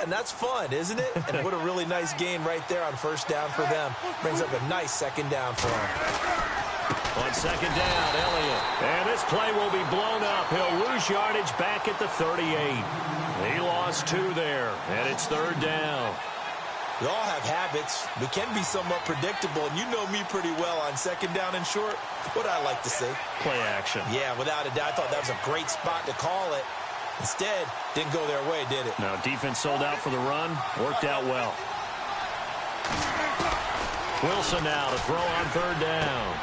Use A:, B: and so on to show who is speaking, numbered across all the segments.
A: Yeah, and that's fun, isn't it? And what a really nice gain right there on first down for them. Brings up a nice second down for them.
B: On second down, Elliott. And this play will be blown up. He'll lose yardage back at the 38. He lost 2 there, and it's third down.
A: We all have habits. We can be somewhat predictable, and you know me pretty well on second down and short. What I like to see.
B: Play action.
A: Yeah, without a doubt. I thought that was a great spot to call it. Instead, didn't go their way, did it?
B: No, defense sold out for the run. Worked out well. Wilson now to throw on third down.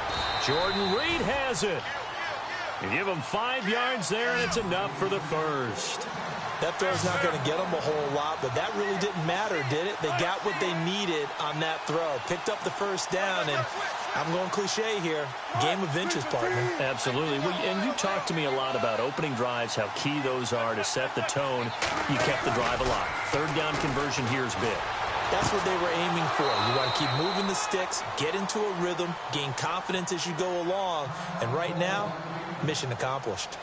B: Jordan Reed has it. You give him 5 yards there, and it's enough for the first.
A: That throw's not going to get them a whole lot, but that really didn't matter, did it? They got what they needed on that throw. Picked up the first down, and I'm going cliche here. Game of inches, partner.
B: Absolutely. Well, and you talked to me a lot about opening drives, how key those are to set the tone. You kept the drive alive. Third down conversion here is big.
A: That's what they were aiming for. You want to keep moving the sticks, get into a rhythm, gain confidence as you go along. And right now, mission accomplished.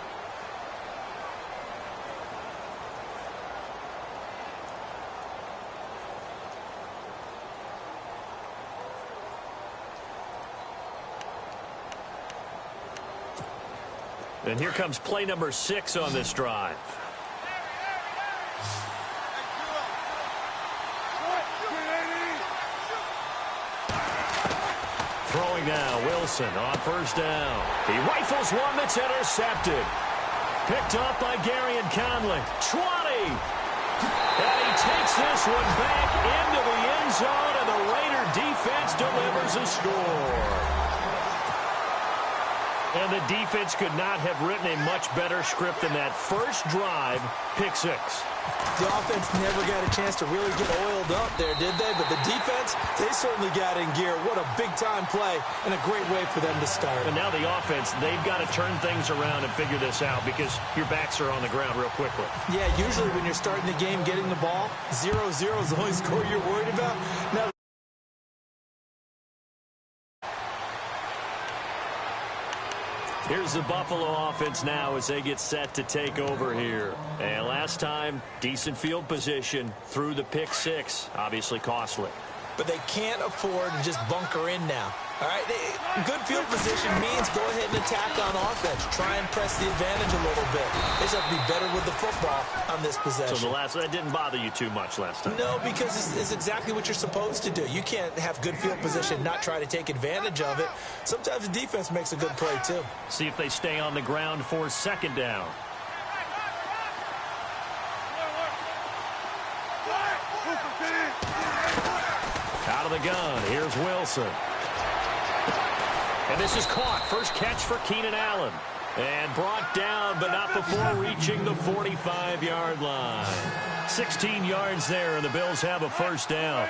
B: And here comes play number 6 on this drive. Throwing now, Wilson on first down. He rifles one that's intercepted. Picked up by Gary and Conley. 20! And he takes this one back into the end zone, and the Raider defense delivers a score. And the defense could not have written a much better script than that. First drive, pick 6.
A: The offense never got a chance to really get oiled up there, did they? But the defense, they certainly got in gear. What a big-time play and a great way for them to start.
B: And now the offense, they've got to turn things around and figure this out because your backs are on the ground real quickly.
A: Yeah, usually when you're starting the game getting the ball, 0-0 is the only score you're worried about. Now,
B: here's the Buffalo offense now as they get set to take over here. And last time, decent field position through the pick 6. Obviously costly.
A: But they can't afford to just bunker in now. All right, good field position means go ahead and attack on offense. Try and press the advantage a little bit. They just have to be better with the football on this possession.
B: So that didn't bother you too much last time?
A: No, because it's exactly what you're supposed to do. You can't have good field position, not try to take advantage of it. Sometimes the defense makes a good play, too.
B: See if they stay on the ground for second down. Out of the gun, here's Wilson. And this is caught. First catch for Keenan Allen. And brought down, but not before reaching the 45-yard line. 16 yards there, and the Bills have a first down.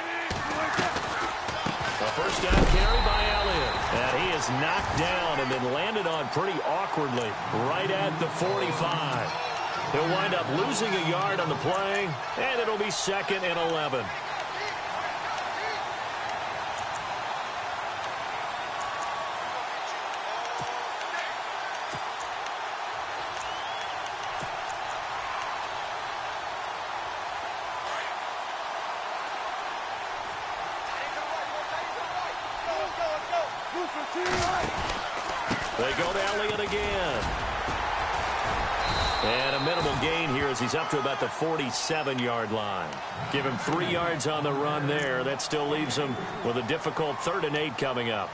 B: A first down carry by Elliott. And he is knocked down and then landed on pretty awkwardly right at the 45. He'll wind up losing a yard on the play, and it'll be 2nd and 11. They go to Elliott again. And a minimal gain here as he's up to about the 47-yard line. Give him 3 yards on the run there. That still leaves him with a difficult 3rd and 8 coming up.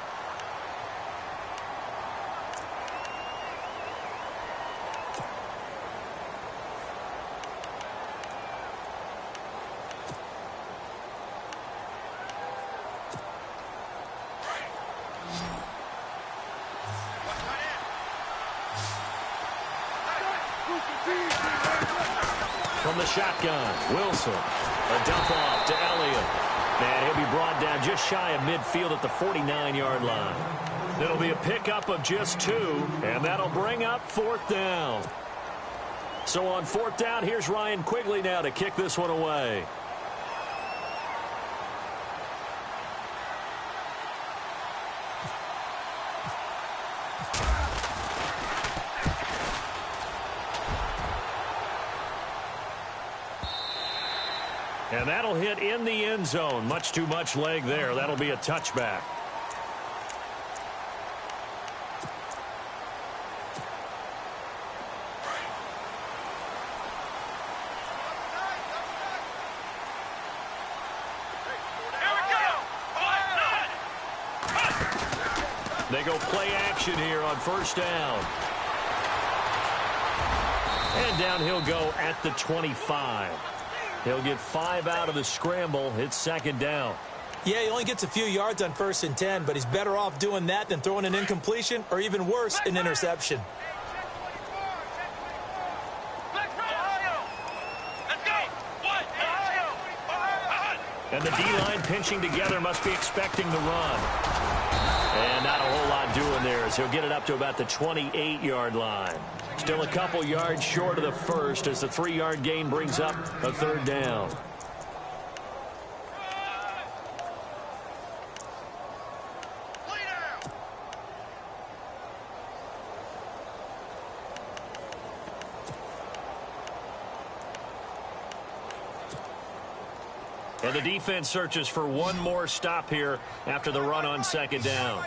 B: From the shotgun, Wilson. A dump off to Elliott. And he'll be brought down just shy of midfield at the 49-yard line. It'll be a pickup of just 2, and that'll bring up 4th down. So on 4th down, here's Ryan Quigley now to kick this one away. And that'll hit in the end zone. Much too much leg there. That'll be a touchback. They go play action here on first down. And down he'll go at the 25. He'll get 5 out of the scramble. It's second down.
A: Yeah, he only gets a few yards on 1st and 10, but he's better off doing that than throwing an incompletion or even worse, an interception.
B: And the D-line pinching together must be expecting the run. And not a whole lot doing there as he'll get it up to about the 28-yard line. Still a couple yards short of the first as the 3-yard gain brings up a third down. And the defense searches for one more stop here after the run on second down.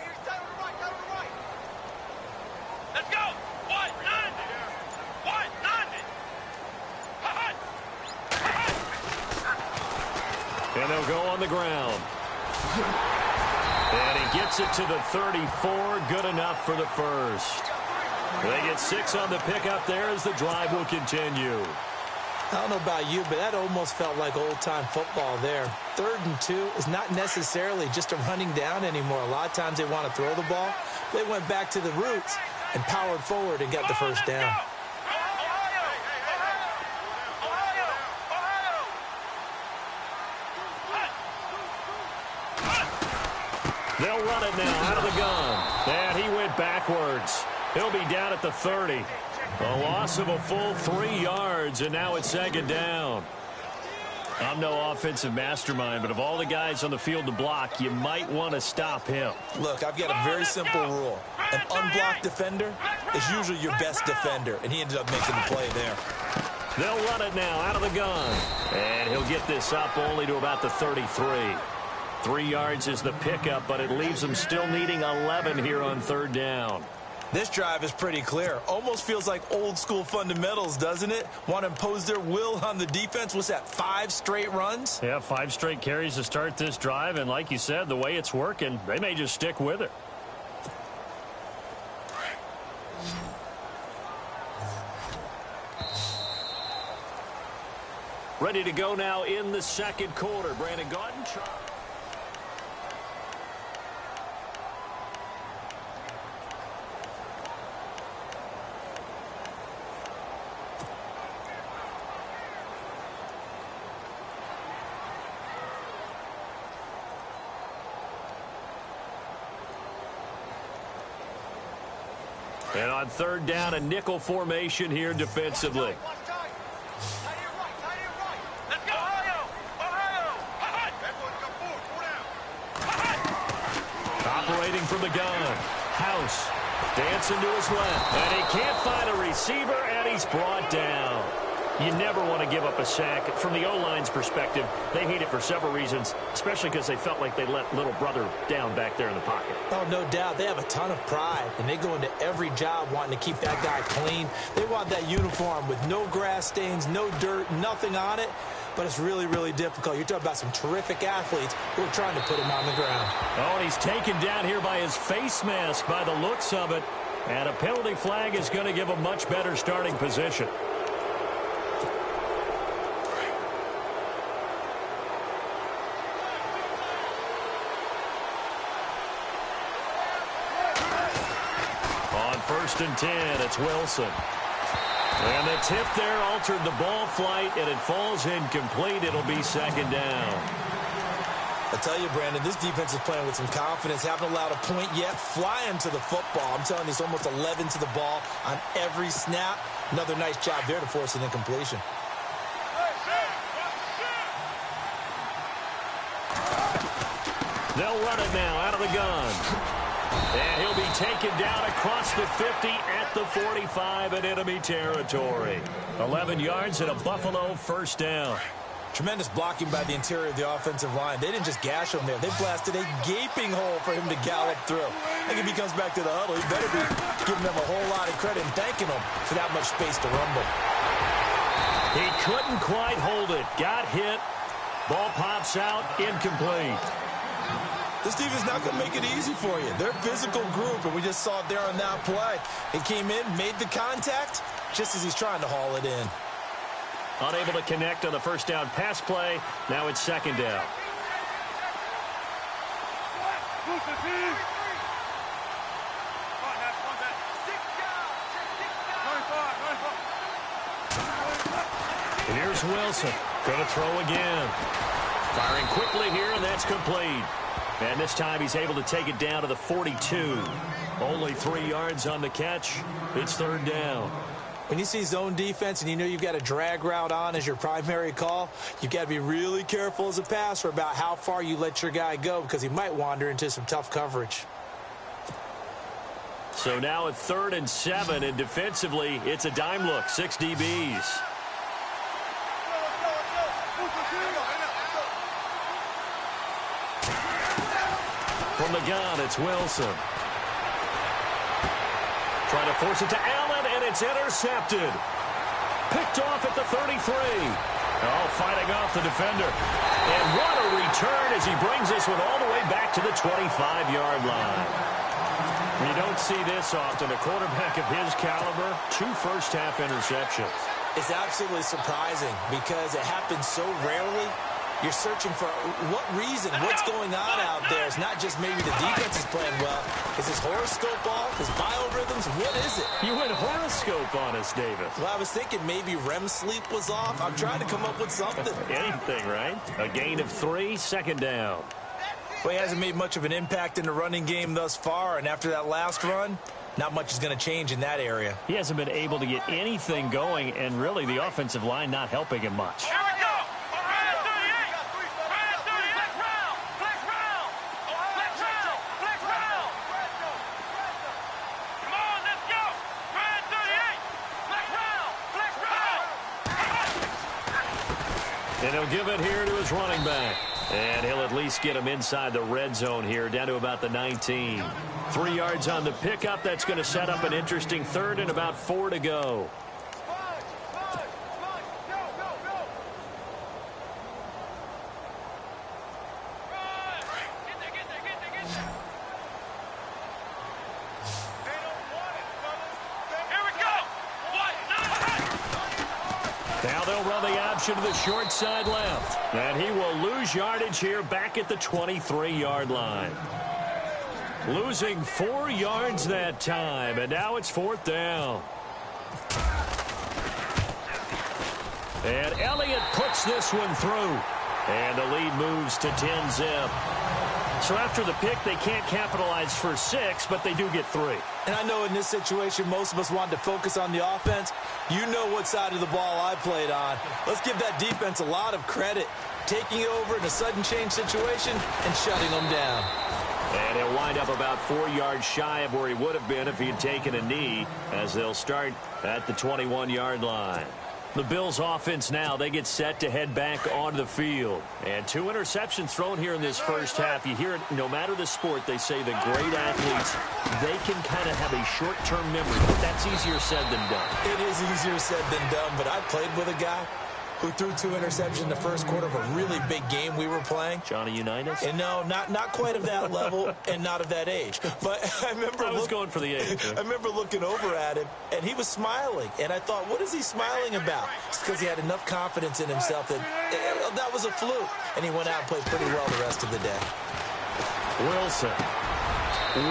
C: Let's go!
B: And they'll go on the ground. And he gets it to the 34. Good enough for the first. They get 6 on the pickup there as the drive will continue.
A: I don't know about you, but that almost felt like old-time football there. 3rd and 2 is not necessarily just a running down anymore. A lot of times they want to throw the ball. They went back to the roots and powered forward and got the first down.
B: They'll run it now out of the gun. And he went backwards. He'll be down at the 30. A loss of a full 3 yards, and now it's second down. I'm no offensive mastermind, but of all the guys on the field to block, you might want to stop him.
A: Look, I've got a very simple rule. An unblocked defender is usually your best defender, and he ended up making the play there.
B: They'll run it now out of the gun. And he'll get this up only to about the 33. 3 yards is the pickup, but it leaves them still needing 11 here on third down.
A: This drive is pretty clear. Almost feels like old-school fundamentals, doesn't it? Want to impose their will on the defense. What's that, 5 straight runs?
B: Yeah, 5 straight carries to start this drive, and like you said, the way it's working, they may just stick with it. Ready to go now in the second quarter. Brandon Gaudin. And on third down, a nickel formation here defensively. Operating from the gun. House dancing to his left. And he can't find a receiver, and he's brought down. You never want to give up a sack. From the O-line's perspective, they hate it for several reasons, especially because they felt like they let little brother down back there in the pocket.
A: Oh, no doubt. They have a ton of pride, and they go into every job wanting to keep that guy clean. They want that uniform with no grass stains, no dirt, nothing on it. But it's really, really difficult. You're talking about some terrific athletes who are trying to put him on the ground.
B: Oh, and he's taken down here by his face mask by the looks of it. And a penalty flag is going to give a much better starting position. On 1st and 10, it's Wilson. And the tip there altered the ball flight, and it falls incomplete. It'll be second down.
A: I tell you, Brandon, this defense is playing with some confidence. Haven't allowed a point yet. Flying to the football. I'm telling you, it's almost 11 to the ball on every snap. Another nice job there to force an incompletion.
B: They'll run it now out of the gun. And he'll be taken down across the 50 at the 45 in enemy territory. 11 yards and a Buffalo first down.
A: Tremendous blocking by the interior of the offensive line. They didn't just gash him there. They blasted a gaping hole for him to gallop through. I think if he comes back to the huddle, he better be giving them a whole lot of credit and thanking them for that much space to rumble.
B: He couldn't quite hold it. Got hit. Ball pops out. Incomplete.
A: This team is not going to make it easy for you. They're a physical group, and we just saw it there on that play. He came in, made the contact, just as he's trying to haul it in.
B: Unable to connect on the first down pass play. Now it's second down. And here's Wilson. Going to throw again. Firing quickly here, and that's complete. And this time he's able to take it down to the 42. Only 3 yards on the catch. It's third down.
A: When you see zone defense and you know you've got a drag route on as your primary call, you've got to be really careful as a passer about how far you let your guy go because he might wander into some tough coverage.
B: So now at 3rd and 7, and defensively, it's a dime look, 6 DBs. From the gun, it's Wilson. Trying to force it to Allen, and it's intercepted. Picked off at the 33. Oh, fighting off the defender. And what a return as he brings this one all the way back to the 25-yard line. You don't see this often. A quarterback of his caliber, 2 first-half interceptions.
A: It's absolutely surprising because it happens so rarely. You're searching for what reason, what's going on out there. It's not just maybe the defense is playing well. Is his horoscope off? His biorhythms? What is it?
B: You went horoscope on us, Davis.
A: Well, I was thinking maybe REM sleep was off. I'm trying to come up with something.
B: Anything, right? A gain of 3, second down.
A: Well, he hasn't made much of an impact in the running game thus far, and after that last run, not much is going to change in that area.
B: He hasn't been able to get anything going, and really the offensive line not helping him much. And he'll give it here to his running back. And he'll at least get him inside the red zone here, down to about the 19. 3 yards on the pickup. That's going to set up an interesting 3rd and about 4 to go. Now they'll run the option to the short side left. And he will lose yardage here back at the 23-yard line. Losing 4 yards that time. And now it's 4th down. And Elliott puts this one through. And the lead moves to 10-zip. So after the pick, they can't capitalize for 6, but they do get 3.
A: And I know in this situation, most of us wanted to focus on the offense. You know what side of the ball I played on. Let's give that defense a lot of credit. Taking over in a sudden change situation and shutting them down.
B: And he'll wind up about 4 yards shy of where he would have been if he had taken a knee, as they'll start at the 21-yard line. The Bills offense now, they get set to head back onto the field. And 2 interceptions thrown here in this first half. You hear it, no matter the sport, they say the great athletes, they can kind of have a short-term memory, but that's easier said than done.
A: It is easier said than done, but I played with a guy who threw 2 interceptions in the first quarter of a really big game we were playing.
B: Johnny Unitas?
A: And no, not quite of that level and not of that age. But I remember...
B: I was going for the age.
A: I remember looking over at him, and he was smiling. And I thought, what is he smiling about? It's because he had enough confidence in himself that that was a fluke. And he went out and played pretty well the rest of the day.
B: Wilson.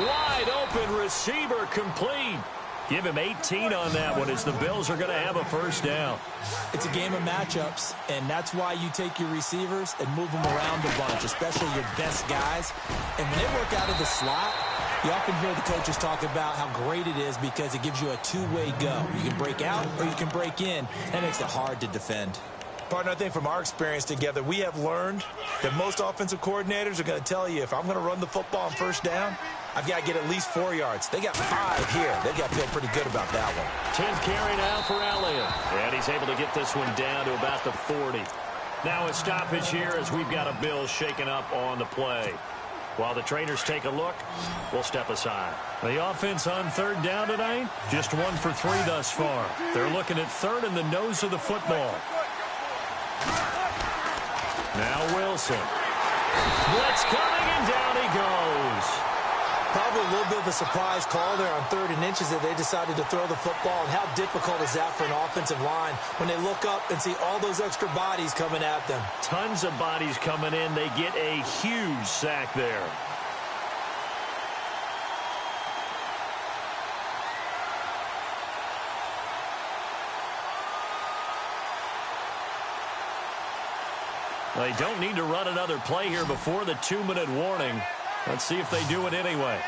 B: Wide open receiver complete. Give him 18 on that one as the Bills are going to have a first down.
A: It's a game of matchups, and that's why you take your receivers and move them around a bunch, especially your best guys. And when they work out of the slot, you often hear the coaches talk about how great it is because it gives you a two-way go. You can break out or you can break in. That makes it hard to defend. Partner, I think from our experience together, we have learned that most offensive coordinators are going to tell you, if I'm going to run the football on first down, I've got to get at least 4 yards. They got 5 here. They've got to feel pretty good about that one.
B: 10th carry now for Elliott. And he's able to get this one down to about the 40. Now a stoppage here as we've got a Bills shaken up on the play. While the trainers take a look, we'll step aside. The offense on third down tonight, just 1 for 3 thus far. They're looking at third in the nose of the football. Now Wilson. Blitz coming, and down he goes.
A: Probably a little bit of a surprise call there on 3rd and inches that they decided to throw the football. And how difficult is that for an offensive line when they look up and see all those extra bodies coming at them?
B: Tons of bodies coming in. They get a huge sack there. They don't need to run another play here before the 2-minute warning. Let's see if they do it anyway.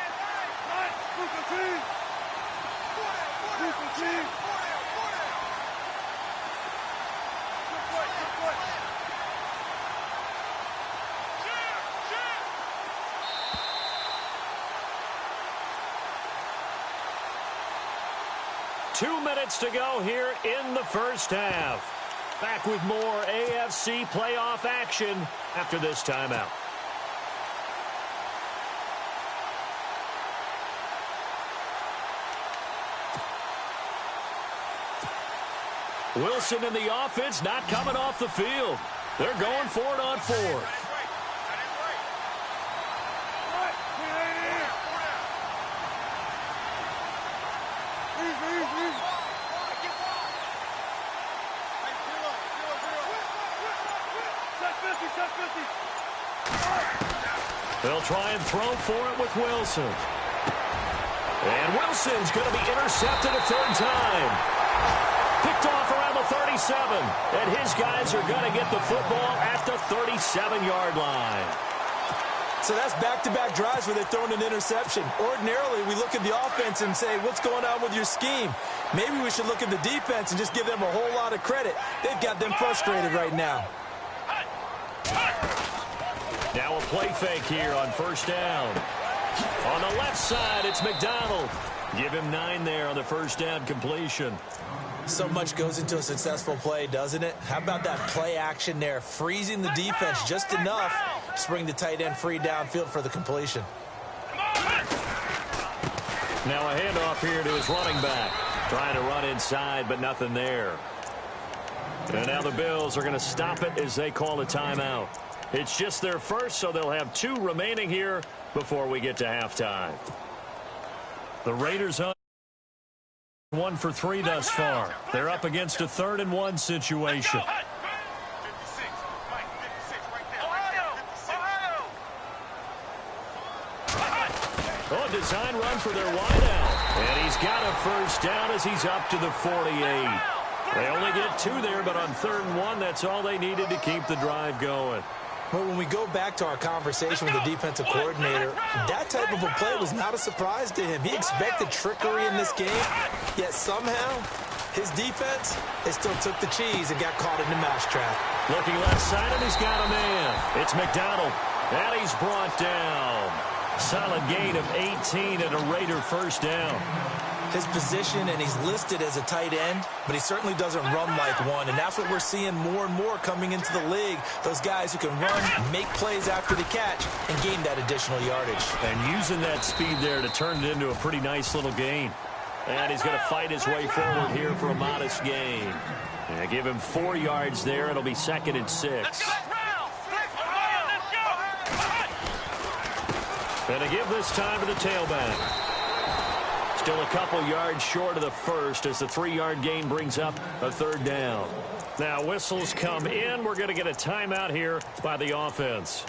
B: Two minutes to go here in the first half. Back with more AFC playoff action after this timeout. Wilson and the offense not coming off the field. They're going for it on 4th. They'll try and throw for it with Wilson. And Wilson's going to be intercepted a 3rd time. Picked off around the 37. And his guys are going to get the football at the 37-yard line.
A: So that's back-to-back drives where they're throwing an interception. Ordinarily, we look at the offense and say, what's going on with your scheme? Maybe we should look at the defense and just give them a whole lot of credit. They've got them frustrated right now.
B: Now a play fake here on 1st down. On the left side, it's McDonald. Give him 9 there on the 1st down completion.
A: So much goes into a successful play, doesn't it? How about that play action there, freezing the defense just enough to bring the tight end free downfield for the completion.
B: Now a handoff here to his running back. Trying to run inside, but nothing there. And now the Bills are going to stop it as they call a timeout. It's just their first, so they'll have 2 remaining here before we get to halftime. The Raiders on 1 for 3 thus far. They're up against a 3rd and 1 situation. Oh, design run for their wideout. And he's got a 1st down as he's up to the 48. They only get 2 there, but on 3rd and 1, that's all they needed to keep the drive going.
A: Well, when we go back to our conversation with the defensive coordinator, that type of a play was not a surprise to him. He expected trickery in this game, yet somehow his defense, it still took the cheese and got caught in the mousetrap.
B: Looking left side, and he's got a man. It's McDonald, and he's brought down. Solid gain of 18 and a Raider 1st down.
A: His position, and he's listed as a tight end, but he certainly doesn't run like one, and that's what we're seeing more and more coming into the league. Those guys who can run, make plays after the catch, and gain that additional yardage.
B: And using that speed there to turn it into a pretty nice little gain. And he's going to fight his way forward here for a modest gain. And give him 4 yards there. It'll be 2nd and 6. And to give this time to the tailback. Still a couple yards short of the first as the 3-yard gain brings up a 3rd down. Now whistles come in. We're going to get a timeout here by the offense.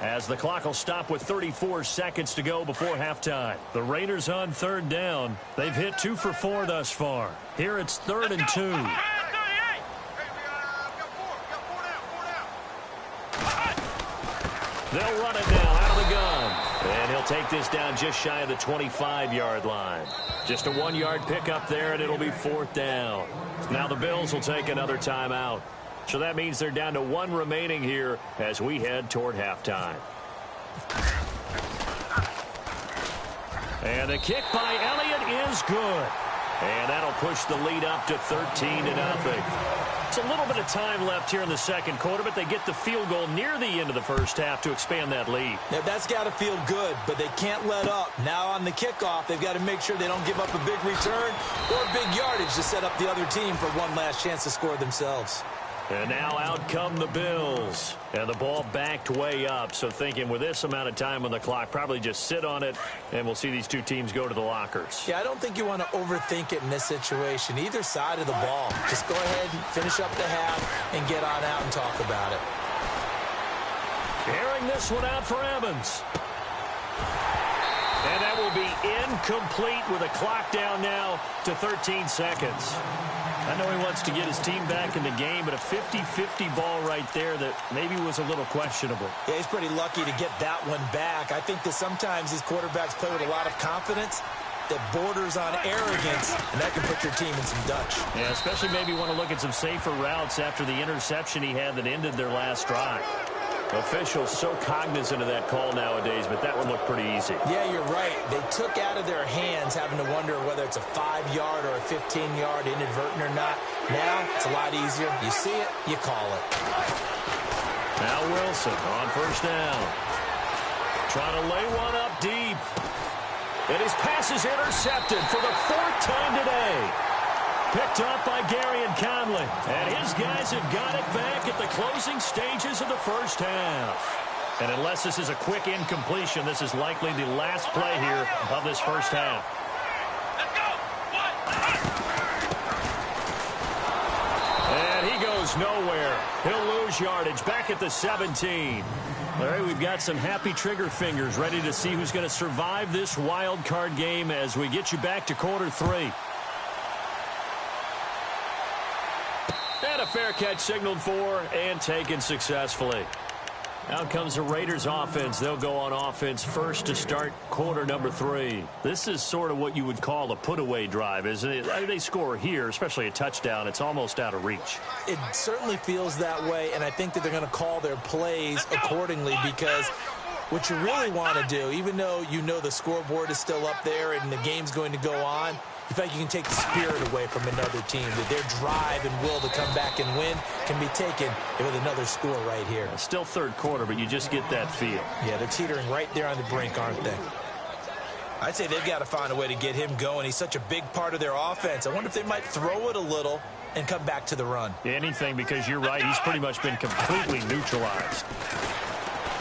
B: As the clock will stop with 34 seconds to go before halftime. The Raiders on 3rd down. They've hit 2 for 4 thus far. Here it's 3rd and 2. They'll run it now out of the gun. And he'll take this down just shy of the 25-yard line. Just a 1-yard pickup there, and it'll be 4th down. Now the Bills will take another timeout. So that means they're down to 1 remaining here as we head toward halftime. And the kick by Elliott is good. And that'll push the lead up to 13-0. It's a little bit of time left here in the second quarter, but they get the field goal near the end of the first half to expand that lead.
A: Now, that's got to feel good, but they can't let up. Now on the kickoff, they've got to make sure they don't give up a big return or big yardage to set up the other team for one last chance to score themselves.
B: And now out come the Bills. And the ball backed way up. So thinking with this amount of time on the clock, probably just sit on it, and we'll see these two teams go to the lockers.
A: Yeah, I don't think you want to overthink it in this situation. Either side of the ball. Just go ahead and finish up the half and get on out and talk about it.
B: Airing this one out for Evans. And that will be incomplete with a clock down now to 13 seconds. I know he wants to get his team back in the game, but a 50-50 ball right there that maybe was a little questionable.
A: Yeah, he's pretty lucky to get that one back. I think that sometimes these quarterbacks play with a lot of confidence that borders on arrogance, and that can put your team in some Dutch.
B: Yeah, especially maybe want to look at some safer routes after the interception he had that ended their last drive. Officials so cognizant of that call nowadays, but that one looked pretty easy.
A: Yeah, you're right. They took out of their hands having to wonder whether it's a 5-yard or a 15-yard inadvertent or not. Now, it's a lot easier. You see it, you call it.
B: Now Wilson on first down. Trying to lay one up deep. And his pass is intercepted for the 4th time today. Picked up by Gary and Conley. And his guys have got it back at the closing stages of the first half. And unless this is a quick incompletion, this is likely the last play here of this first half. And he goes nowhere. He'll lose yardage back at the 17. All right, we've got some happy trigger fingers ready to see who's going to survive this wild card game as we get you back to quarter 3. And a fair catch signaled for and taken successfully. Out comes the Raiders offense. They'll go on offense first to start quarter number 3. This is sort of what you would call a put-away drive, isn't it? They score here, especially a touchdown. It's almost out of reach.
A: It certainly feels that way, and I think that they're going to call their plays accordingly because what you really want to do, even though you know the scoreboard is still up there and the game's going to go on, in fact, you can take the spirit away from another team, that their drive and will to come back and win can be taken with another score right here.
B: Still third quarter, but you just get that feel.
A: Yeah, they're teetering right there on the brink, aren't they? I'd say they've got to find a way to get him going. He's such a big part of their offense. I wonder if they might throw it a little and come back to the run.
B: Anything, because you're right, he's pretty much been completely neutralized.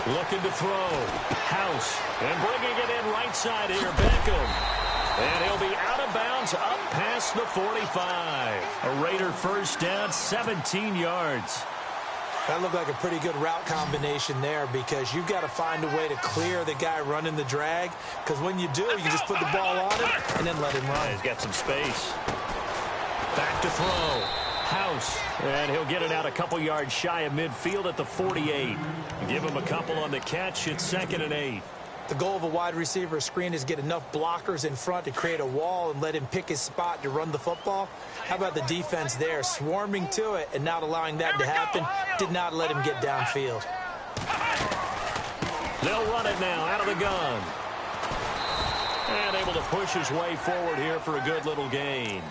B: Looking to throw. House. And bringing it in right side here, Beckham. And he'll be out of bounds up past the 45. A Raider first down, 17 yards.
A: That looked like a pretty good route combination there because you've got to find a way to clear the guy running the drag, because when you do, you can just put the ball on him and then let him run.
B: Yeah, he's got some space. Back to throw. House. And he'll get it out a couple yards shy of midfield at the 48. Give him a couple on the catch. It's 2nd and 8.
A: The goal of a wide receiver screen is get enough blockers in front to create a wall and let him pick his spot to run the football. How about the defense there, swarming to it and not allowing that to happen? Did not let him get downfield.
B: They'll run it now out of the gun. And able to push his way forward here for a good little gain.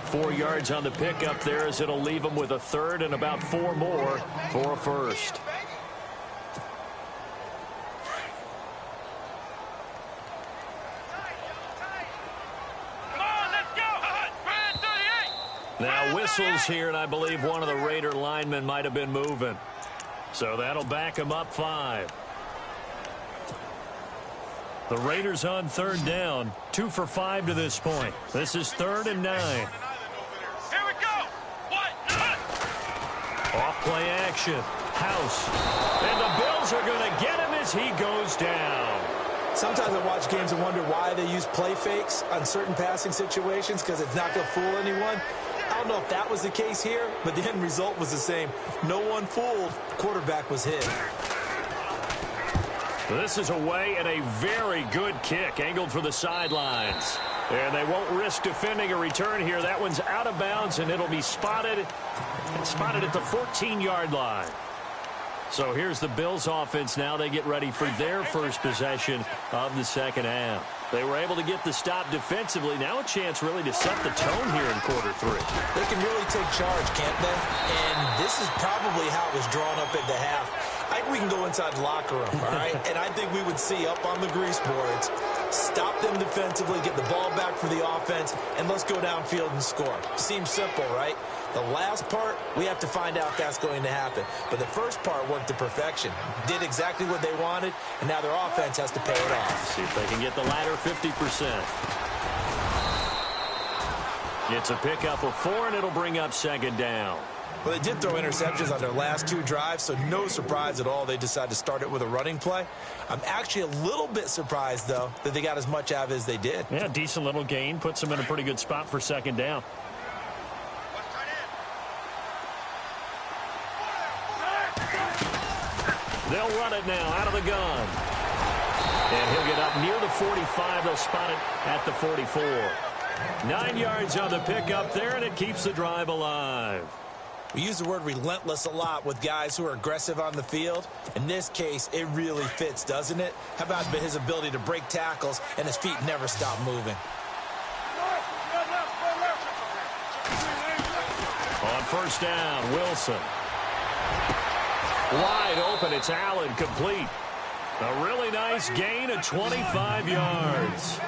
B: 4 yards on the pickup there as it'll leave him with a 3rd and about 4 more for a first. Now whistles here, and I believe one of the Raider linemen might have been moving. So that'll back him up 5. The Raiders on 3rd down, 2 for 5 to this point. This is 3rd and 9.
C: Here we go.
B: Off play action. House. And the Bills are going to get him as he goes down.
A: Sometimes I watch games and wonder why they use play fakes on certain passing situations, because it's not going to fool anyone. I don't know if that was the case here, but the end result was the same. No one fooled. The quarterback was hit.
B: This is away and a very good kick, angled for the sidelines. And they won't risk defending a return here. That one's out of bounds, and it'll be spotted at the 14-yard line. So here's the Bills offense now. They get ready for their first possession of the second half. They were able to get the stop defensively. Now a chance really to set the tone here in quarter three.
A: They can really take charge, can't they? And this is probably how it was drawn up at the half. I think we can go inside the locker room, all right? And I think we would see up on the grease boards, stop them defensively, get the ball back for the offense, and let's go downfield and score. Seems simple, right? The last part, we have to find out if that's going to happen. But the first part worked to perfection. Did exactly what they wanted, and now their offense has to pay it off.
B: See if they can get the latter 50%. It's a pickup of 4, and it'll bring up second down.
A: Well, they did throw interceptions on their last 2 drives, so no surprise at all they decided to start it with a running play. I'm actually a little bit surprised, though, that they got as much out of it as they did.
B: Yeah, decent little gain. Puts them in a pretty good spot for second down. They'll run it now out of the gun. And he'll get up near the 45. They'll spot it at the 44. 9 yards on the pickup there, and it keeps the drive alive.
A: We use the word relentless a lot with guys who are aggressive on the field. In this case, it really fits, doesn't it? How about his ability to break tackles and his feet never stop moving?
B: On first down, Wilson. Wide open, it's Allen, complete. A really nice gain of 25 yards.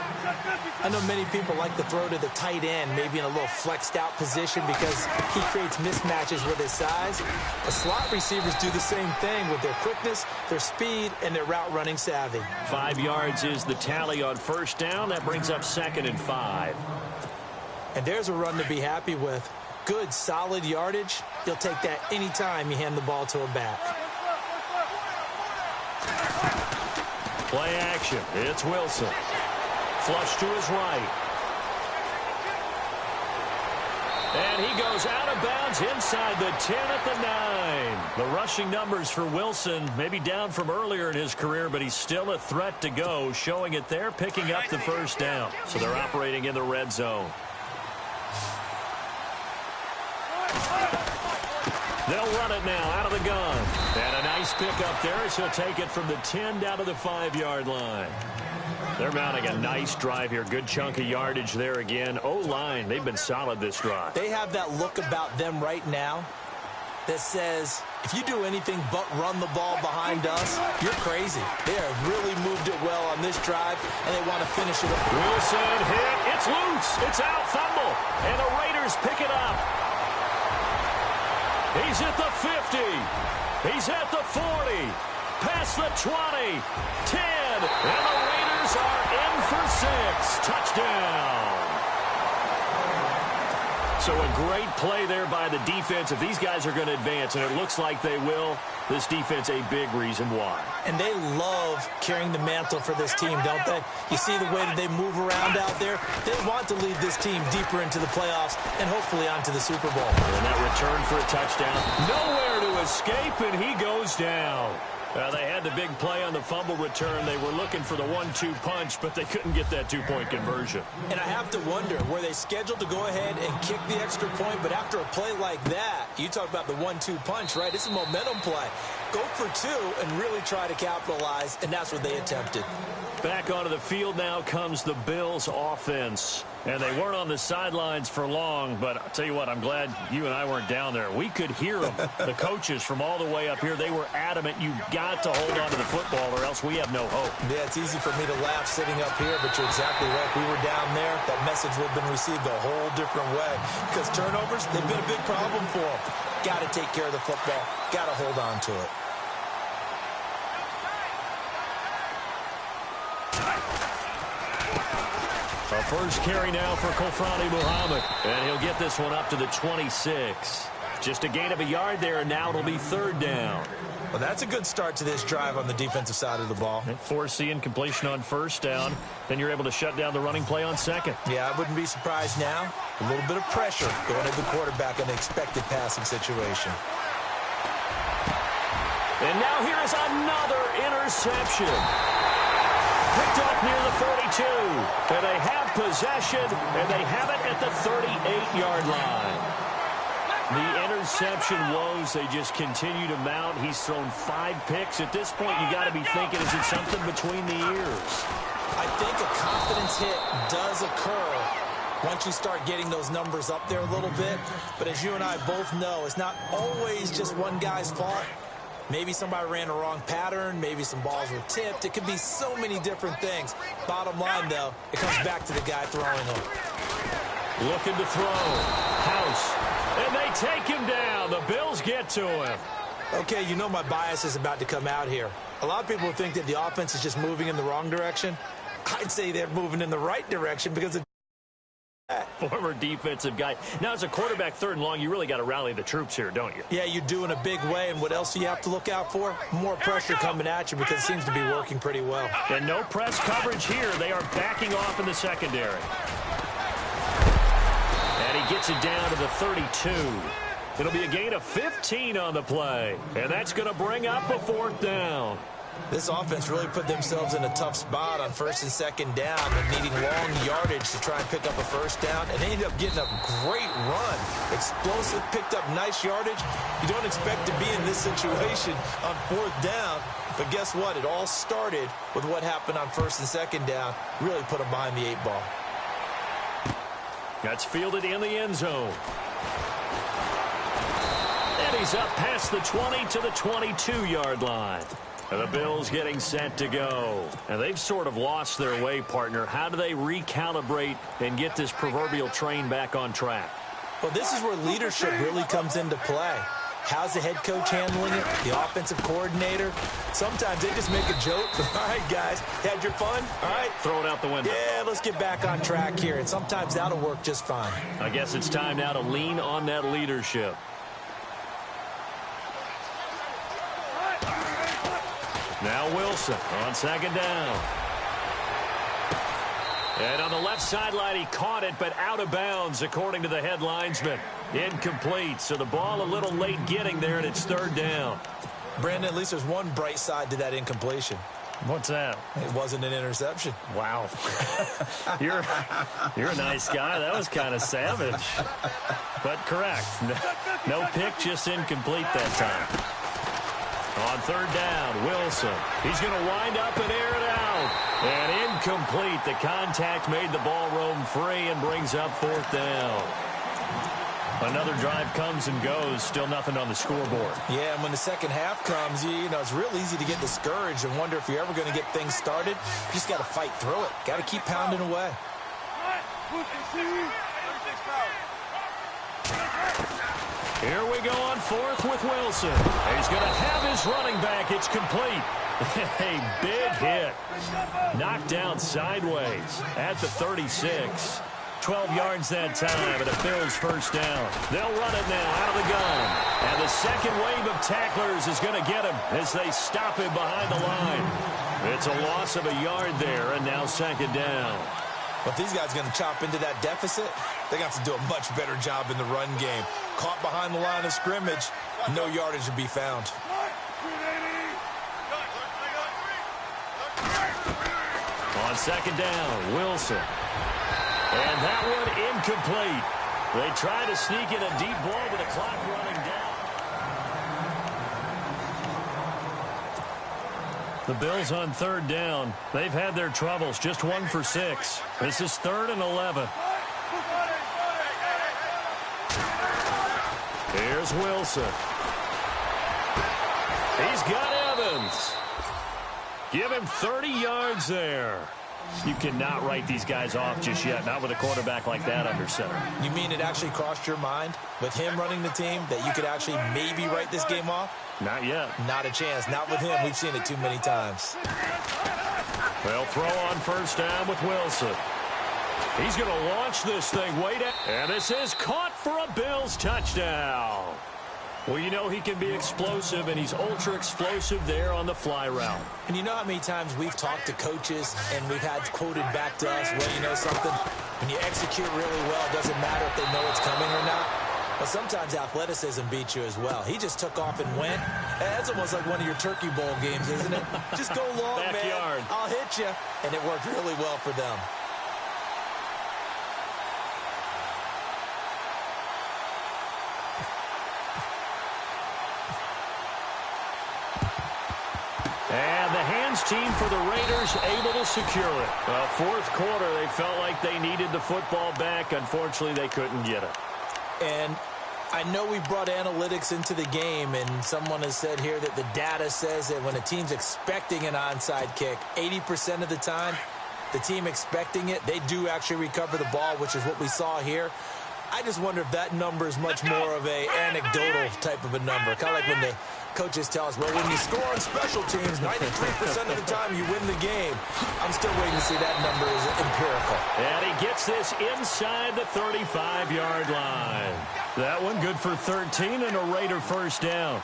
A: I know many people like to throw to the tight end, maybe in a little flexed out position because he creates mismatches with his size. The slot receivers do the same thing with their quickness, their speed, and their route running savvy.
B: 5 yards is the tally on first down. That brings up 2nd and 5.
A: And there's a run to be happy with. Good, solid yardage. You'll take that anytime you hand the ball to a back.
B: Play action. It's Wilson. Flush to his right. And he goes out of bounds inside the 10 at the 9. The rushing numbers for Wilson maybe down from earlier in his career, but he's still a threat to go, showing it there, picking up the first down. So they're operating in the red zone. They'll run it now out of the gun. And a nice pickup there as he'll take it from the 10 down to the 5-yard line. They're mounting a nice drive here. Good chunk of yardage there again. O-line, they've been solid this drive.
A: They have that look about them right now that says, if you do anything but run the ball behind us, you're crazy. They have really moved it well on this drive, and they want to finish it up.
B: Wilson hit. It's loose. It's out. Fumble. And the Raiders pick it up. He's at the 50. He's at the 40. Past the 20. 10. And the Raiders are in for 6. Touchdown. So a great play there by the defense. If these guys are going to advance, and it looks like they will, this defense a big reason why. And
A: they love carrying the mantle for this team, don't they? You see the way that they move around out there? They want to lead this team deeper into the playoffs and hopefully onto the Super Bowl.
B: And that return for a touchdown. Nowhere to escape, and he goes down. They had the big play on the fumble return. They were looking for the 1-2 punch, but they couldn't get that 2-point conversion.
A: And I have to wonder, were they scheduled to go ahead and kick the extra point? But after a play like that, you talk about the 1-2 punch, right? It's a momentum play. Go for 2 and really try to capitalize, and that's what they attempted.
B: Back onto the field now comes the Bills offense. And they weren't on the sidelines for long, but I'll tell you what, I'm glad you and I weren't down there. We could hear them. The coaches from all the way up here, they were adamant, you've got to hold on to the football or else we have no hope.
A: Yeah, it's easy for me to laugh sitting up here, but you're exactly right. If we were down there, that message would have been received a whole different way. Because turnovers, they've been a big problem for them. Got to take care of the football. Got to hold on to it.
B: A first carry now for Kofrani Muhammad. And he'll get this one up to the 26. Just a gain of a yard there, and now it'll be 3rd down.
A: Well, that's a good start to this drive on the defensive side of the ball.
B: Foreseeing completion on first down. Then you're able to shut down the running play on 2nd.
A: Yeah, I wouldn't be surprised now. A little bit of pressure going at the quarterback in an expected passing situation.
B: And now here is another interception. Picked off near the 42. And they have possession, and they have it at the 38-yard line. The interception woes, they just continue to mount. He's thrown 5 picks. At this point, you got to be thinking, is it something between the ears?
A: I think a confidence hit does occur once you start getting those numbers up there a little bit. But as you and I both know, it's not always just one guy's fault. Maybe somebody ran a wrong pattern. Maybe some balls were tipped. It could be so many different things. Bottom line, though, it comes back to the guy throwing them.
B: Looking to throw. House. And they take him down. The Bills get to him.
A: Okay, you know my bias is about to come out here. A lot of people think that the offense is just moving in the wrong direction. I'd say they're moving in the right direction because of
B: former defensive guy. Now, as a quarterback, 3rd and long, you really got to rally the troops here, don't you?
A: Yeah, you do in a big way. And what else do you have to look out for? More pressure coming at you because it seems to be working pretty well.
B: And no press coverage here. They are backing off in the secondary. And he gets it down to the 32. It'll be a gain of 15 on the play. And that's going to bring up a 4th down.
A: This offense really put themselves in a tough spot on 1st and 2nd down and needing long yardage to try and pick up a 1st down. And they ended up getting a great run. Explosive, picked up nice yardage. You don't expect to be in this situation on 4th down. But guess what? It all started with what happened on 1st and 2nd down. Really put them behind the 8 ball.
B: That's fielded in the end zone. And he's up past the 20 to the 22-yard line. And the Bills getting set to go. And they've sort of lost their way, partner. How do they recalibrate and get this proverbial train back on track?
A: Well, this is where leadership really comes into play. How's the head coach handling it? The offensive coordinator? Sometimes they just make a joke. All right, guys, had your fun? All right.
B: Throw it out the window.
A: Yeah, let's get back on track here. And sometimes that'll work just fine.
B: I guess it's time now to lean on that leadership. Now Wilson on 2nd down. And on the left sideline, he caught it, but out of bounds, according to the head linesman. Incomplete, so the ball a little late getting there, and it's 3rd down.
A: Brandon, at least there's one bright side to that incompletion.
B: What's that?
A: It wasn't an interception.
B: Wow. You're a nice guy. That was kind of savage. But correct. No pick, just incomplete that time. On 3rd down, Wilson. He's going to wind up and air it out. And incomplete. The contact made the ball roam free and brings up 4th down. Another drive comes and goes. Still nothing on the scoreboard.
A: Yeah, and when the second half comes, you know, it's real easy to get discouraged and wonder if you're ever going to get things started. You just got to fight through it. Got to keep pounding away.
B: Here we go on 4th with Wilson. He's going to have his running back. It's complete. A big hit. Knocked down sideways at the 36. 12 yards that time, and a Bills 1st down. They'll run it now out of the gun. And the second wave of tacklers is going to get him as they stop him behind the line. It's a loss of a yard there, and now 2nd down.
A: But these guys are going to chop into that deficit. They're going to have to do a much better job in the run game. Caught behind the line of scrimmage, no yardage to be found.
B: On 2nd down, Wilson. And that one incomplete. They try to sneak in a deep ball with the clock running down. The Bills on 3rd down. They've had their troubles, just 1 for 6. This is 3rd and 11. Here's Wilson. He's got Evans. Give him 30 yards there. You cannot write these guys off just yet, not with a quarterback like that under center.
A: You mean it actually crossed your mind with him running the team that you could actually maybe write this game off?
B: Not yet.
A: Not a chance. Not with him. We've seen it too many times.
B: They'll throw on 1st down with Wilson. He's going to launch this thing way down. And this is caught for a Bills touchdown. Well, you know he can be explosive, and he's ultra-explosive there on the fly route.
A: And you know how many times we've talked to coaches and we've had quoted back to us, well, you know something? When you execute really well, it doesn't matter if they know it's coming or not. But sometimes athleticism beats you as well. He just took off and went. That's almost like one of your Turkey Bowl games, isn't it? Just go long,
B: Backyard.
A: man. I'll hit you. And it worked really well for them.
B: first team for the Raiders able to secure it. Fourth quarter, they felt like they needed the football back. Unfortunately, they couldn't get it.
A: And I know we brought analytics into the game, and someone has said here that the data says that when a team's expecting an onside kick, 80% of the time, the team expecting it, they do actually recover the ball, which is what we saw here. I just wonder if that number is much more of a anecdotal type of a number. Kind of like when the coaches tell us, well, when you score on special teams, 93% of the time you win the game. I'm still waiting to see that number is empirical.
B: And he gets this inside the 35-yard line. That one good for 13 and a Raider first down.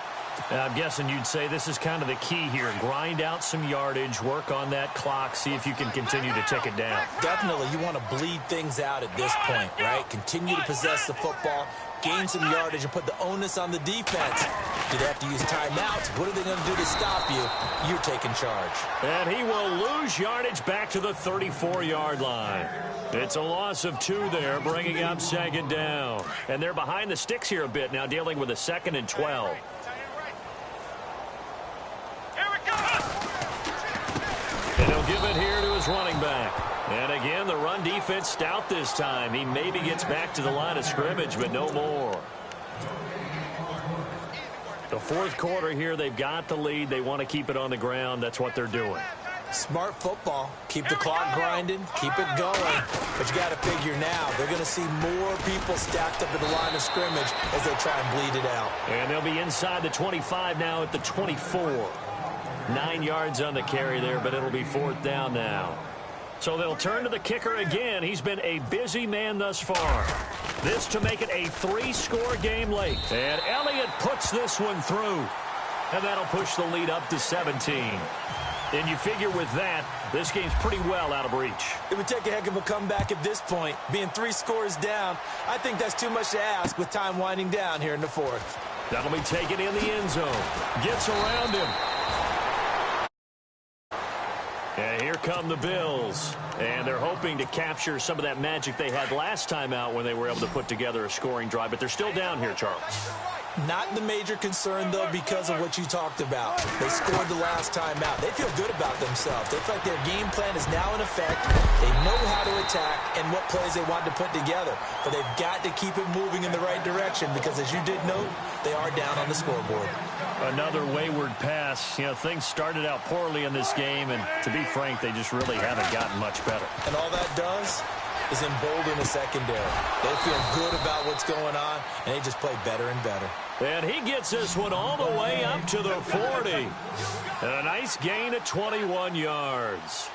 B: I'm guessing you'd say this is kind of the key here. Grind out some yardage, work on that clock, see if you can continue to tick it down.
A: Definitely. You want to bleed things out at this point, right? Continue to possess the football, gain some yardage, and put the onus on the defense. Do they have to use timeouts? What are they going to do to stop you? You're taking charge.
B: And he will lose yardage back to the 34-yard line. It's a loss of 2 there, bringing up second down. And they're behind the sticks here a bit now, dealing with a 2nd and 12. And he'll give it here to his running back. And again, the run defense stout this time. He maybe gets back to the line of scrimmage, but no more. The fourth quarter here, they've got the lead. They want to keep it on the ground. That's what they're doing.
A: Smart football. Keep the clock grinding. Keep it going. But you got to figure now, they're going to see more people stacked up at the line of scrimmage as they try and bleed it out.
B: And they'll be inside the 25 now at the 24. 9 yards on the carry there, but it'll be 4th down now. So they'll turn to the kicker again. He's been a busy man thus far. This to make it a 3-score game late. And Elliott puts this one through. And that'll push the lead up to 17. And you figure with that, this game's pretty well out of reach.
A: It would take a heck of a comeback at this point. Being 3 scores down, I think that's too much to ask with time winding down here in the 4th.
B: That'll be taken in the end zone. Gets around him. And here come the Bills. And they're hoping to capture some of that magic they had last time out when they were able to put together a scoring drive. But they're still down here, Charles.
A: Not the major concern, though, because of what you talked about. They scored the last time out. They feel good about themselves. They feel like their game plan is now in effect. They know how to attack and what plays they want to put together. But they've got to keep it moving in the right direction because, as you did note, they are down on the scoreboard. Another wayward pass. You know, things started out poorly in this game, and to be frank, they just really haven't gotten much better. And all that does is embolden the secondary. They feel good about what's going on, and they just play better and better. And he gets this one all the way up to the 40. And a nice gain of 21 yards.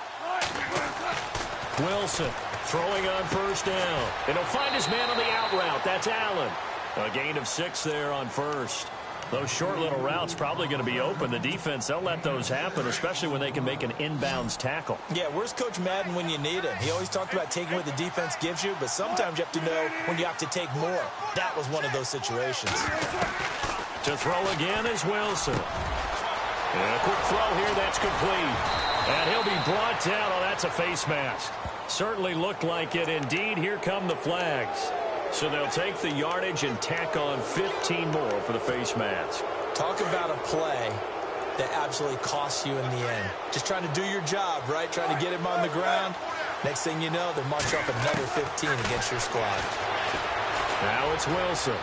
A: Wilson throwing on first down. And he'll find his man on the out route. That's Allen. A gain of 6 there on first. Those short little routes probably going to be open. The defense, they'll let those happen, especially when they can make an inbounds tackle. Yeah, where's Coach Madden when you need him? He always talked about taking what the defense gives you, but sometimes you have to know when you have to take more. That was one of those situations. To throw again is Wilson. And a quick throw here, that's complete. And he'll be brought down. Oh, that's a face mask. Certainly looked like it. Indeed, here come the flags. So they'll take the yardage and tack on 15 more for the face mask. Talk about a play that absolutely costs you in the end. Just trying to do your job, right? Trying to get him on the ground. Next thing you know, they're marching up another 15 against your squad. Now it's Wilson.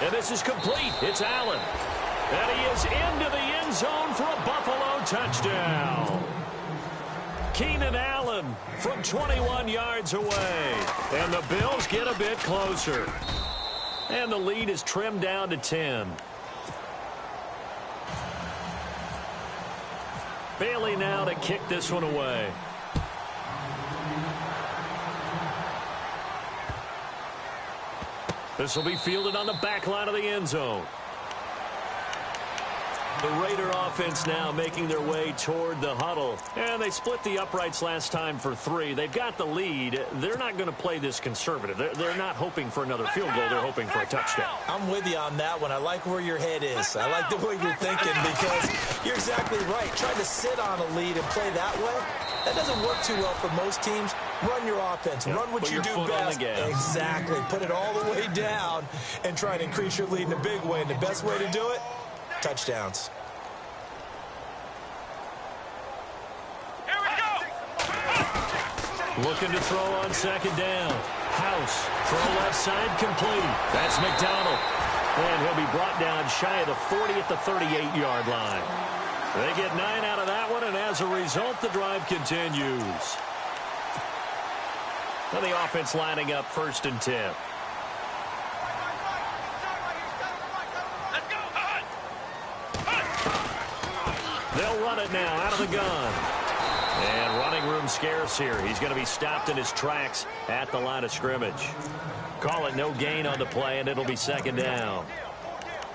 A: And this is complete. It's Allen. And he is into the end zone for a Buffalo touchdown. Keenan Allen from 21 yards away. And the Bills get a bit closer. And the lead is trimmed down to 10. Bailey now to kick this one away. This will be fielded on the back line of the end zone. The Raider offense now making their way toward the huddle. And they split the uprights last time for 3. They've got the lead. They're not going to play this conservative. They're not hoping for another field goal. They're hoping for a touchdown. I'm with you on that one. I like where your head is. I like the way you're thinking because you're exactly right. Trying to sit on a lead and play that way, that doesn't work too well for most teams. Run your offense. Yep. Run what you do best. Exactly. Put it all the way down and try and increase your lead in a big way. And the best way to do it, touchdowns.
B: Looking to throw on second down. House, throw left side, complete. That's McDonald. And he'll be brought down shy of the 40 at the 38-yard line. They get 9 out of that one, and as a result, the drive continues. Now the offense lining up 1st and 10. They'll run it now out of the gun. And running room scarce here. He's going to be stopped in his tracks at the line of scrimmage. Call it no gain on the play, and it'll be 2nd down.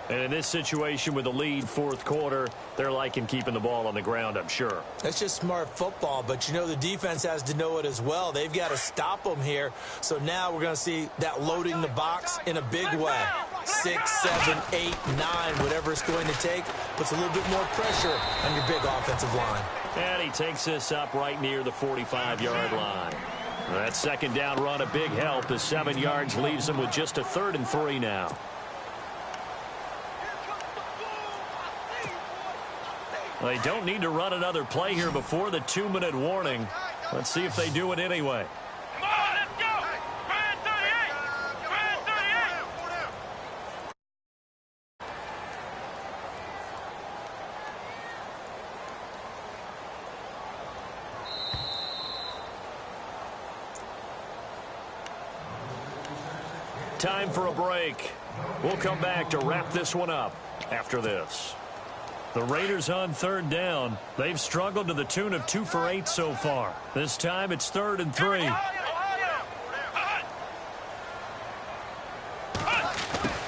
B: And in this situation with the lead 4th quarter, they're liking keeping the ball on the ground, I'm sure.
A: That's just smart football, but you know the defense has to know it as well. They've got to stop them here. So now we're going to see that loading the box in a big way. 6, 7, 8, 9, whatever it's going to take, puts a little bit more pressure on your big offensive line.
B: And he takes this up right near the 45-yard line. That 2nd down run a big help. The 7 yards leaves him with just a 3rd and 3 now. They don't need to run another play here before the 2-minute warning. Let's see if they do it anyway.
C: Come on, let's go! Grand 38! Grand 38!
B: Time for a break. We'll come back to wrap this one up after this. The Raiders on 3rd down. They've struggled to the tune of 2 for 8 so far. This time it's 3rd and 3.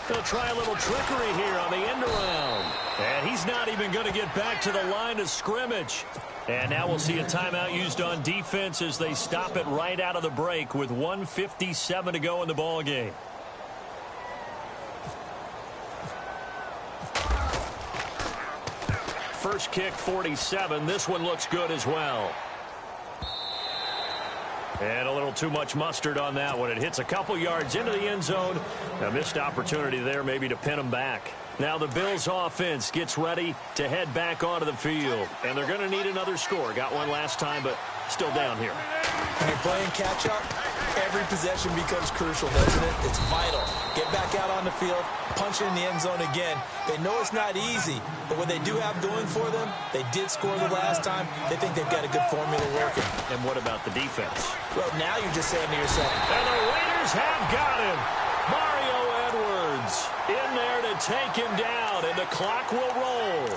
B: They'll try a little trickery here on the end around. And he's not even going to get back to the line of scrimmage. And now we'll see a timeout used on defense as they stop it right out of the break with 1:57 to go in the ball game. First kick, 47. This one looks good as well. And a little too much mustard on that one. It hits a couple yards into the end zone. A missed opportunity there maybe to pin them back. Now the Bills offense gets ready to head back onto the field. And they're going to need another score. Got one last time, but still down here.
A: When you're playing catch-up, every possession becomes crucial, doesn't it? It's vital. Get back out on the field, punch it in the end zone again. They know it's not easy, but what they do have going for them, they did score the last time. They think they've got a good formula working.
B: And what about the defense?
A: Well, now you're just saying to yourself,
B: and the Raiders have got him. Mario Edwards in there to take him down, and the clock will roll.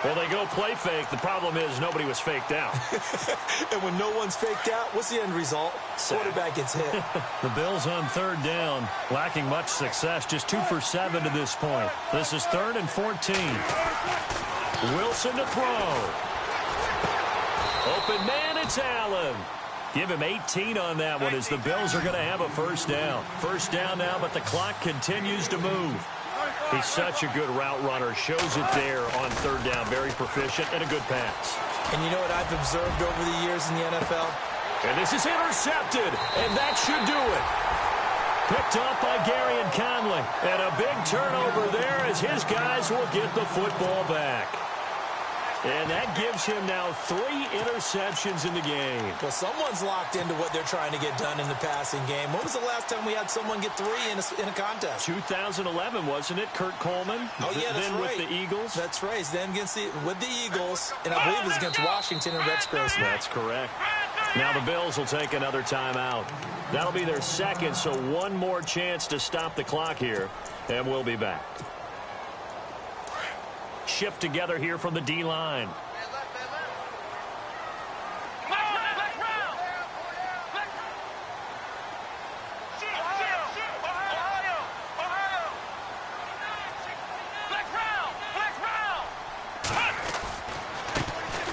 B: Well, they go play fake. The problem is nobody was faked out.
A: And when no one's faked out, what's the end result? Quarterback gets hit.
B: The Bills on 3rd down, lacking much success, just 2 for 7 to this point. This is 3rd and 14. Wilson to throw. Open man, it's Allen. Give him 18 on that one as the Bills are going to have a 1st down. 1st down now, but the clock continues to move. He's such a good route runner. Shows it there on 3rd down. Very proficient and a good pass.
A: And you know what I've observed over the years in the NFL?
B: And this is intercepted, and that should do it. Picked up by Gary and Conley. And a big turnover there as his guys will get the football back. And that gives him now 3 interceptions in the game.
A: Well, someone's locked into what they're trying to get done in the passing game. When was the last time we had someone get 3 in a contest?
B: 2011, wasn't it? Kurt Coleman?
A: Oh, yeah, that's
B: then
A: right.
B: with the Eagles?
A: That's right. Then with the Eagles, and I believe it was against Washington and Rex Grossman.
B: That's correct. Now the Bills will take another timeout. That'll be their 2nd, so one more chance to stop the clock here, and we'll be back. Shift together here from the D-line.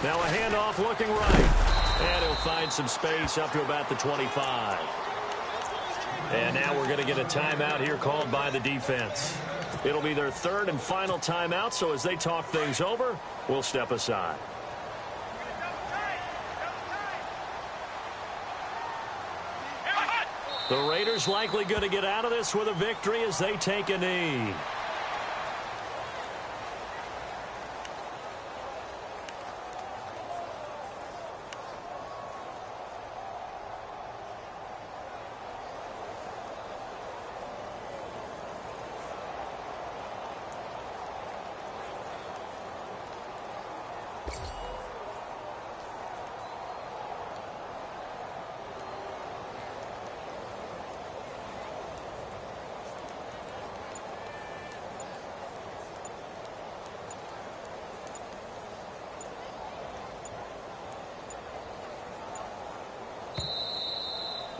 B: Now a handoff looking right. And he'll find some space up to about the 25. And now we're going to get a timeout here called by the defense. It'll be their 3rd and final timeout, so as they talk things over, we'll step aside. The Raiders likely going to get out of this with a victory as they take a knee.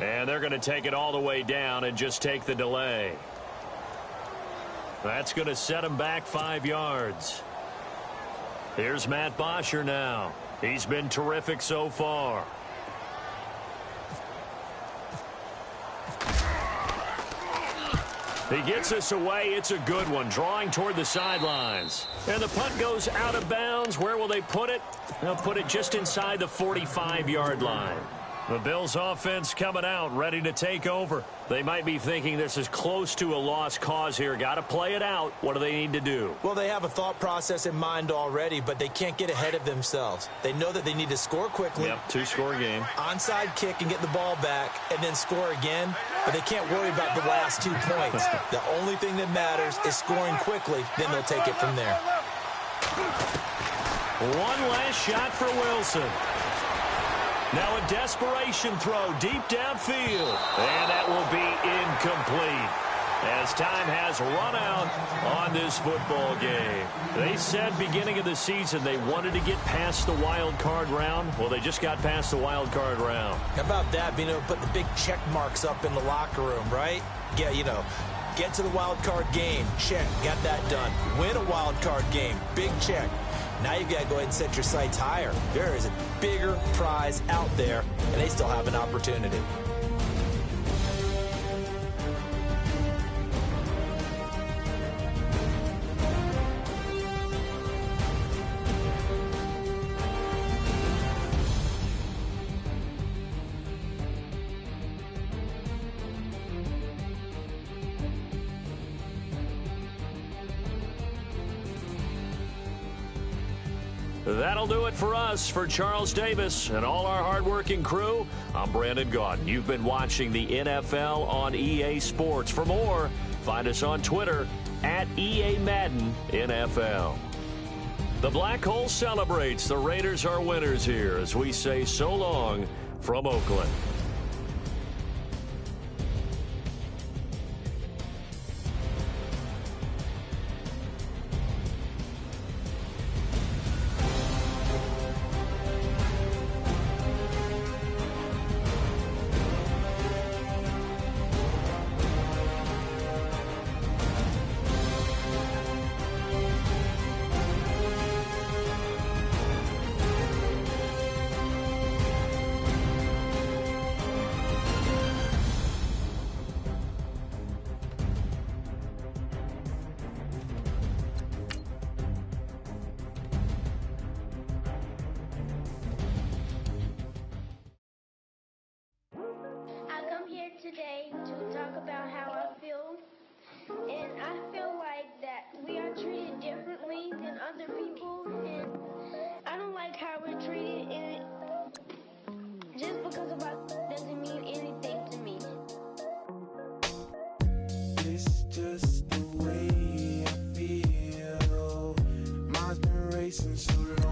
B: And they're going to take it all the way down and just take the delay. That's going to set him back 5 yards. Here's Matt Bosher now. He's been terrific so far. He gets us away. It's a good one, drawing toward the sidelines. And the punt goes out of bounds. Where will they put it? They'll put it just inside the 45-yard line. The Bills' offense coming out, ready to take over. They might be thinking this is close to a lost cause here. Got to play it out. What do they need to do?
A: Well, they have a thought process in mind already, but they can't get ahead of themselves. They know that they need to score quickly.
B: Yep, two-score game.
A: Onside kick and get the ball back and then score again, but they can't worry about the last 2 points. The only thing that matters is scoring quickly, then they'll take it from there.
B: One last shot for Wilson. Now a desperation throw deep downfield. And that will be incomplete as time has run out on this football game. They said beginning of the season they wanted to get past the wild card round. Well, they just got past the wild card round.
A: How about that, being able to put the big check marks up in the locker room, right? Yeah, you know, get to the wild card game, check, got that done. Win a wild card game, big check. Now you've got to go ahead and set your sights higher. There is a bigger prize out there, and they still have an opportunity.
B: That'll do it for us. For Charles Davis and all our hardworking crew, I'm Brandon Gaudin. You've been watching the NFL on EA Sports. For more, find us on Twitter at EA Madden NFL. The Black Hole celebrates. The Raiders are winners here as we say so long from Oakland.
D: Today to talk about how I feel, and I feel like that we are treated differently than other people, and I don't like how we're treated, and just because of us doesn't mean anything to me.
E: It's just the way I feel. Mine's been racing so long.